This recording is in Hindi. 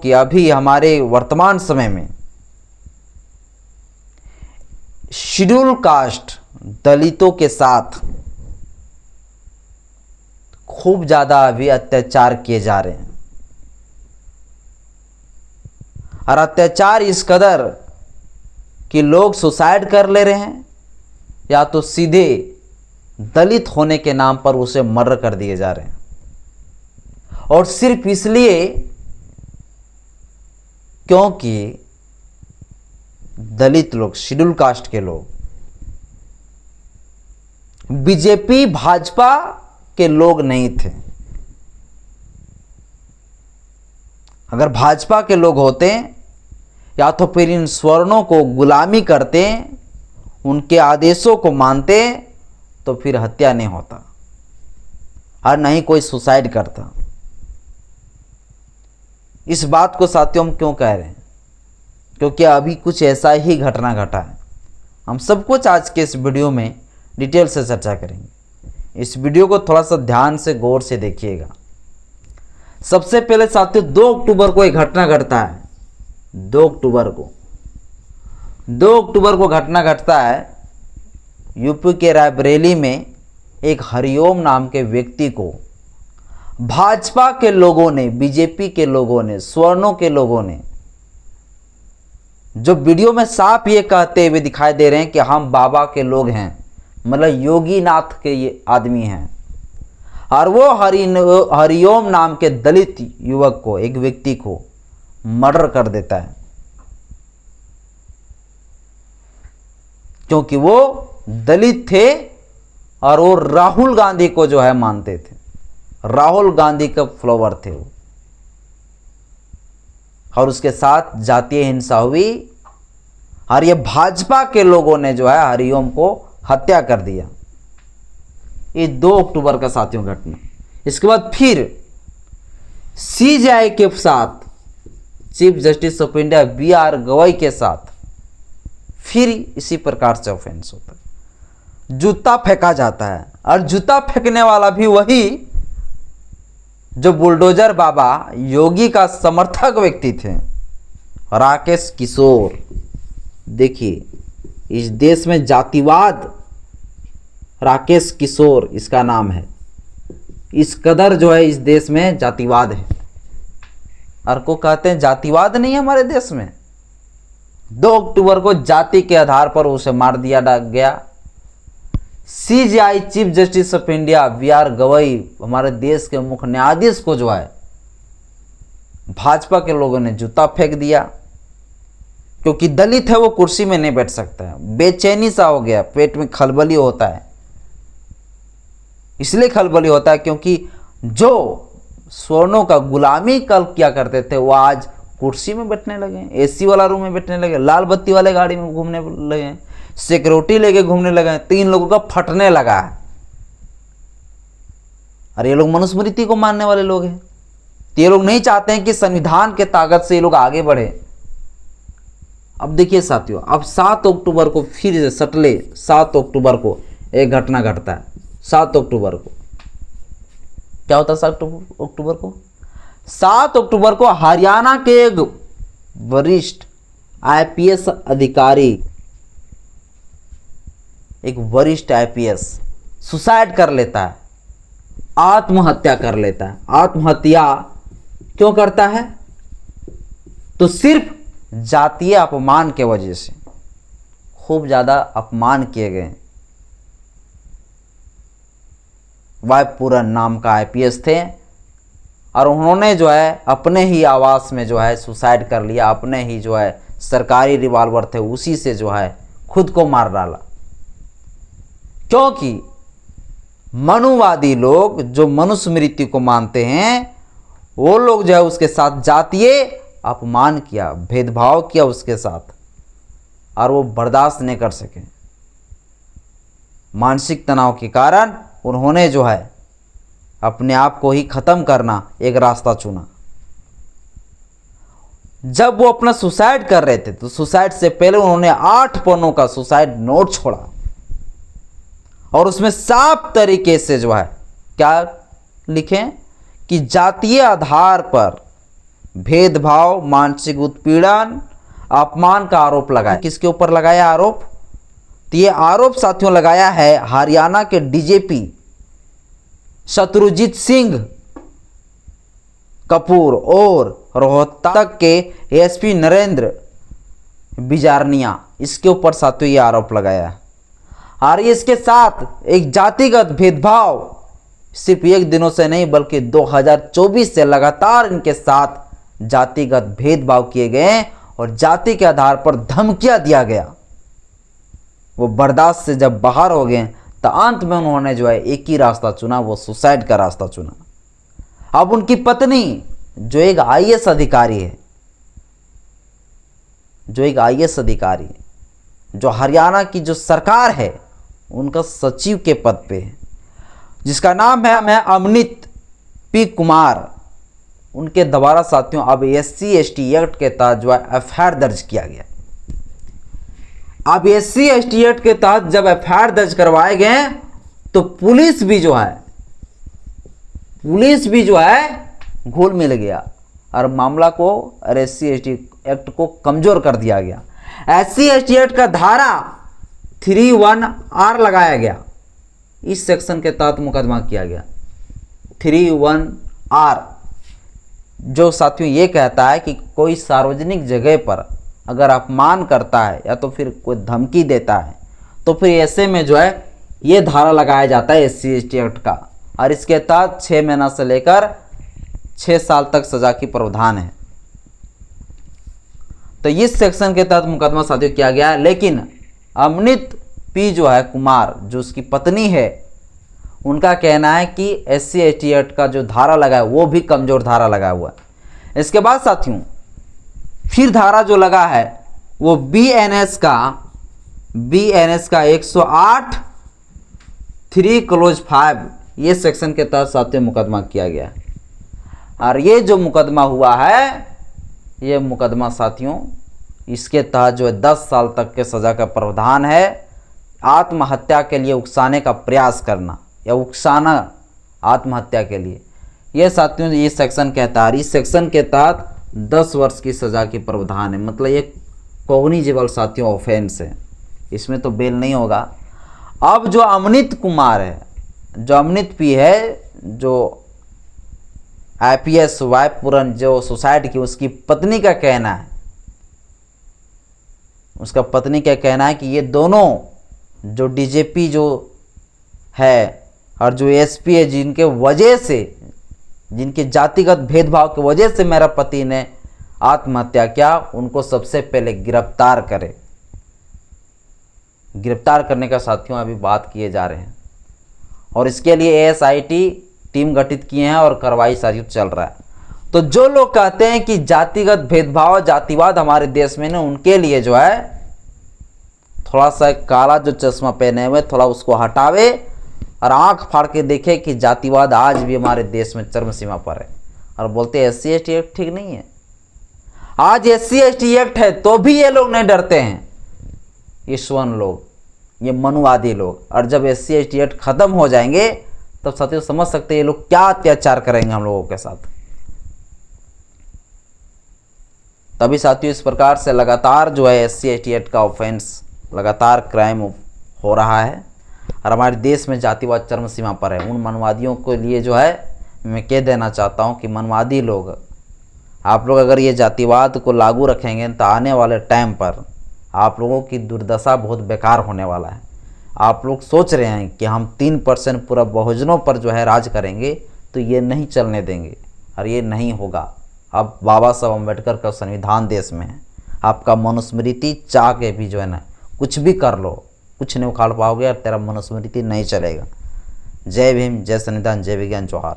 क्योंकि अभी हमारे वर्तमान समय में शेड्यूल कास्ट दलितों के साथ खूब ज़्यादा अभी अत्याचार किए जा रहे हैं, और अत्याचार इस कदर कि लोग सुसाइड कर ले रहे हैं या तो सीधे दलित होने के नाम पर उसे मर्डर कर दिए जा रहे हैं, और सिर्फ इसलिए क्योंकि दलित लोग, शेड्यूल कास्ट के लोग बीजेपी भाजपा के लोग नहीं थे। अगर भाजपा के लोग होते या तो फिर इन स्वर्णों को गुलामी करते, उनके आदेशों को मानते, तो फिर हत्या नहीं होता और न ही कोई सुसाइड करता। इस बात को साथियों हम क्यों कह रहे हैं? क्योंकि अभी कुछ ऐसा ही घटना घटा है। हम सब कुछ आज के इस वीडियो में डिटेल से चर्चा करेंगे। इस वीडियो को थोड़ा सा ध्यान से गौर से देखिएगा। सबसे पहले साथियों 2 अक्टूबर को एक घटना घटता है। 2 अक्टूबर को घटना घटता है यूपी के रायबरेली में। एक हरिओम नाम के व्यक्ति को भाजपा के लोगों ने, बीजेपी के लोगों ने, स्वर्णों के लोगों ने, जो वीडियो में साफ ये कहते हुए दिखाई दे रहे हैं कि हम बाबा के लोग हैं, मतलब योगी नाथ के ये आदमी हैं, और वो हरिओम नाम के दलित युवक को, एक व्यक्ति को मर्डर कर देता है, क्योंकि वो दलित थे और वो राहुल गांधी को जो है मानते थे। राहुल गांधी का फॉलोवर थे वो, और उसके साथ जातीय हिंसा हुई और ये भाजपा के लोगों ने जो है हरिओम को हत्या कर दिया। ये 2 अक्टूबर का साथियों घटना। इसके बाद फिर सीजेआई के साथ, chief justice of India BR Gavai के साथ फिर इसी प्रकार से ऑफेंस होता है। जूता फेंका जाता है, और जूता फेंकने वाला भी वही जो बुलडोजर बाबा योगी का समर्थक व्यक्ति थे, राकेश किशोर। देखिए, इस देश में जातिवाद, राकेश किशोर इसका नाम है, इस कदर जो है इस देश में जातिवाद है। और को कहते हैं जातिवाद नहीं है हमारे देश में। 2 अक्टूबर को जाति के आधार पर उसे मार दिया गया। CJI chief justice of India BR Gavai, हमारे देश के मुख्य न्यायाधीश को जो है भाजपा के लोगों ने जूता फेंक दिया, क्योंकि दलित है वो कुर्सी में नहीं बैठ सकता है। बेचैनी सा हो गया, पेट में खलबली होता है। इसलिए खलबली होता है क्योंकि जो स्वर्णों का गुलामी कल किया करते थे वो आज कुर्सी में बैठने लगे, AC वाला रूम में बैठने लगे, लाल बत्ती वाले गाड़ी में घूमने लगे, सिक्योरिटी लेके घूमने लगे। 3 लोगों का फटने लगा है। और ये लोग मनुस्मृति को मानने वाले लोग हैं। ये लोग नहीं चाहते हैं कि संविधान के ताकत से ये लोग आगे बढ़े। अब देखिए साथियों, अब 7 अक्टूबर को फिर से सटले 7 अक्टूबर को एक घटना घटता है। 7 अक्टूबर को क्या होता है? 7 अक्टूबर को 7 अक्टूबर को हरियाणा के एक वरिष्ठ IPS अधिकारी, एक वरिष्ठ IPS सुसाइड कर लेता है, आत्महत्या कर लेता है। आत्महत्या क्यों करता है? तो सिर्फ जातीय अपमान के वजह से। खूब ज्यादा अपमान किए गए। वायपुरन नाम का IPS थे, और उन्होंने जो है अपने ही आवास में जो है सुसाइड कर लिया। अपने ही जो है सरकारी रिवॉल्वर थे उसी से जो है खुद को मार डाला, क्योंकि मनुवादी लोग जो मनुस्मृति को मानते हैं वो लोग जो है उसके साथ जातीय अपमान किया, भेदभाव किया उसके साथ, और वो बर्दाश्त नहीं कर सके। मानसिक तनाव के कारण उन्होंने जो है अपने आप को ही खत्म करना एक रास्ता चुना। जब वो अपना सुसाइड कर रहे थे तो सुसाइड से पहले उन्होंने 8 पन्नों का सुसाइड नोट छोड़ा, और उसमें साफ तरीके से जो है क्या लिखें कि जातीय आधार पर भेदभाव, मानसिक उत्पीड़न, अपमान का आरोप लगाया। किसके ऊपर लगाया आरोप? तो ये आरोप साथियों लगाया है हरियाणा के डीजीपी शत्रुजीत सिंह कपूर और रोहतक के एसपी नरेंद्र बिजारनिया, इसके ऊपर साथियों ये आरोप लगाया है। और इसके साथ एक जातिगत भेदभाव सिर्फ एक दिनों से नहीं बल्कि 2024 से लगातार इनके साथ जातिगत भेदभाव किए गए और जाति के आधार पर धमकियां दिया गया। वो बर्दाश्त से जब बाहर हो गए तो अंत में उन्होंने जो है एक ही रास्ता चुना, वो सुसाइड का रास्ता चुना। अब उनकी पत्नी जो एक आईएएस अधिकारी है, जो हरियाणा की जो सरकार है उनका सचिव के पद पे है, जिसका नाम है अमनित पी कुमार, उनके द्वारा साथियों अब SC/ST एक्ट के तहत जो है FIR दर्ज किया गया। अब SC/ST एक्ट के तहत जब FIR दर्ज करवाए गए तो पुलिस भी जो है घुल मिल गया और मामला को और SC/ST एक्ट को कमजोर कर दिया गया। SC/ST एक्ट का धारा 31R लगाया गया, इस सेक्शन के तहत मुकदमा किया गया। 31R जो साथियों ये कहता है कि कोई सार्वजनिक जगह पर अगर अपमान करता है या तो फिर कोई धमकी देता है तो फिर ऐसे में जो है ये धारा लगाया जाता है SC/ST एक्ट का, और इसके तहत 6 महीना से लेकर 6 साल तक सजा की प्रावधान है। तो इस सेक्शन के तहत मुकदमा साथियों किया गया। लेकिन अमनित पी जो है कुमार, जो उसकी पत्नी है, उनका कहना है कि SC/ST एक्ट का जो धारा लगा है वो भी कमजोर धारा लगा हुआ है। इसके बाद साथियों फिर धारा जो लगा है वो BNS का 108 3(5) ये सेक्शन के तहत साथियों मुकदमा किया गया है। और ये जो मुकदमा हुआ है, ये मुकदमा साथियों इसके तहत जो है 10 साल तक के सज़ा का प्रावधान है। आत्महत्या के लिए उकसाने का प्रयास करना या उकसाना आत्महत्या के लिए, ये साथियों ये सेक्शन कहता है। इस सेक्शन के तहत 10 वर्ष की सज़ा की प्रावधान है। मतलब ये कॉग्निजेबल साथियों ऑफेंस है, इसमें तो बेल नहीं होगा। अब जो अमनित कुमार है, जो अमनित पी है, जो IPS वाइफ पूरन जो सुसाइड की, उसकी पत्नी का कहना है, कि ये दोनों जो DGP जो है और जो SP है, जिनके जातिगत भेदभाव की वजह से मेरा पति ने आत्महत्या किया, उनको सबसे पहले गिरफ्तार करे। गिरफ्तार करने का साथियों अभी बात किए जा रहे हैं और इसके लिए ASIT टीम गठित किए हैं और कार्रवाई साथियों चल रहा है। तो जो लोग कहते हैं कि जातिगत भेदभाव, जातिवाद हमारे देश में ना, उनके लिए जो है थोड़ा सा काला जो चश्मा पहने हुए थोड़ा उसको हटावे और आंख फाड़ के देखे कि जातिवाद आज भी हमारे देश में चरम सीमा पर है। और बोलते हैं SC/ST एक्ट ठीक नहीं है। आज SC/ST एक्ट है तो भी ये लोग नहीं डरते हैं, ये स्वर्ण लोग, ये मनुवादी लोग। और जब SC/ST एक्ट खत्म हो जाएंगे तब साथियों समझ सकते हैं ये लोग क्या अत्याचार करेंगे हम लोगों के साथ। तभी साथियों इस प्रकार से लगातार जो है SC/ST एक्ट का ऑफेंस, लगातार क्राइम हो रहा है और हमारे देश में जातिवाद चरम सीमा पर है। उन मनवादियों के लिए जो है मैं कह देना चाहता हूं कि मनवादी लोग, आप लोग अगर ये जातिवाद को लागू रखेंगे तो आने वाले टाइम पर आप लोगों की दुर्दशा बहुत बेकार होने वाला है। आप लोग सोच रहे हैं कि हम 3% पूरा बहुजनों पर जो है राज करेंगे, तो ये नहीं चलने देंगे और ये नहीं होगा। अब बाबा साहब अम्बेडकर का संविधान देश में है, आपका मनुस्मृति चाह के भी जो है ना कुछ भी कर लो, कुछ नहीं उखाड़ पाओगे और तेरा मनुस्मृति नहीं चलेगा। जय भीम, जय संविधान, जय विज्ञान, जोहार।